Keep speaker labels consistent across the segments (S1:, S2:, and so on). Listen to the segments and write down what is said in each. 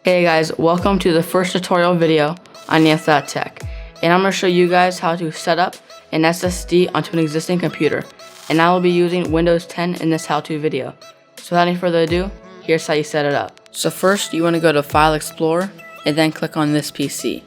S1: Hey guys, welcome to the first tutorial video on Anth.Tech, and I'm going to show you guys how to set up an SSD onto an existing computer, and I will be using Windows 10 in this how-to video. So without any further ado, here's how you set it up. So first you want to go to File Explorer and then click on this PC.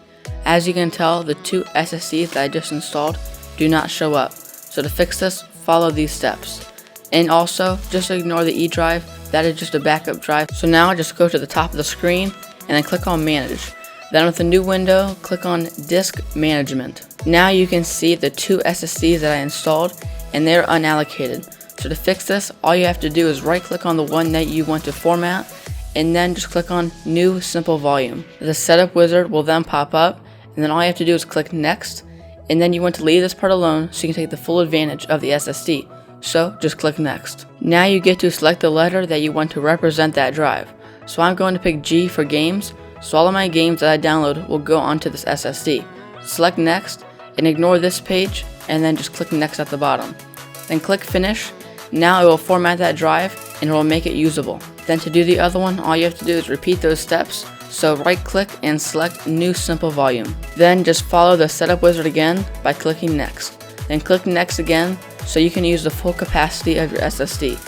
S1: As you can tell, the two SSDs that I just installed do not show up, so to fix this, follow these steps. And also, just ignore the E drive, that is just a backup drive. So now just go to the top of the screen and then click on Manage. Then with a new window, click on Disk Management. Now you can see the two SSDs that I installed and they're unallocated. So to fix this, all you have to do is right click on the one that you want to format and then just click on New Simple Volume. The setup wizard will then pop up and then all you have to do is click Next, and then you want to leave this part alone so you can take the full advantage of the SSD. So just click Next. Now you get to select the letter that you want to represent that drive. So I'm going to pick G for games, so all of my games that I download will go onto this SSD. Select Next and ignore this page and then just click Next at the bottom. Then click Finish. Now it will format that drive and it will make it usable. Then to do the other one, all you have to do is repeat those steps. So right click and select New Simple Volume. Then just follow the setup wizard again by clicking Next. Then click Next again so you can use the full capacity of your SSD.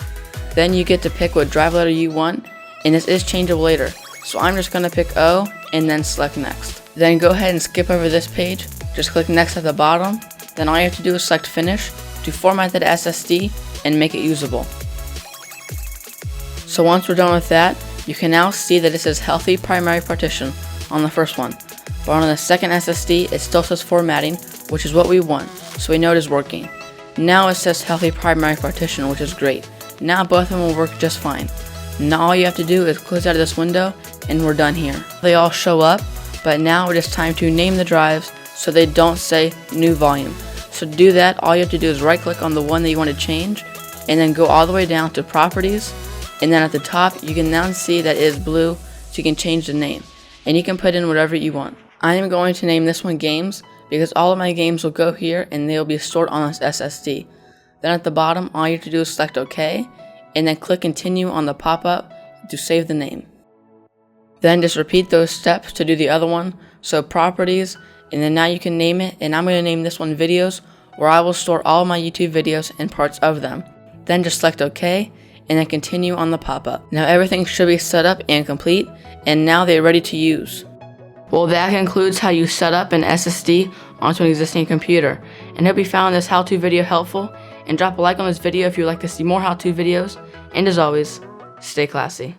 S1: Then you get to pick what drive letter you want, and this is changeable later. So I'm just going to pick O and then select Next. Then go ahead and skip over this page, just click Next at the bottom. Then all you have to do is select Finish to format that SSD and make it usable. So once we're done with that, you can now see that it says Healthy Primary Partition on the first one. But on the second SSD, it still says Formatting, which is what we want, so we know it is working. Now it says Healthy Primary Partition, which is great. Now both of them will work just fine. Now all you have to do is close out of this window and we're done here. They all show up, but now it is time to name the drives so they don't say New Volume. So to do that, all you have to do is right click on the one that you want to change and then go all the way down to Properties, and then at the top you can now see that it is blue, so you can change the name and you can put in whatever you want. I am going to name this one Games because all of my games will go here and they will be stored on this SSD. Then at the bottom, all you have to do is select OK and then click Continue on the pop-up to save the name. Then just repeat those steps to do the other one. So Properties, and then now you can name it, and I'm going to name this one Videos, where I will store all my YouTube videos and parts of them. Then just select OK and then Continue on the pop-up. Now everything should be set up and complete, and now they're ready to use. Well, that concludes how you set up an SSD onto an existing computer, and hope you found this how-to video helpful, and drop a like on this video if you'd like to see more how-to videos, and as always, stay classy.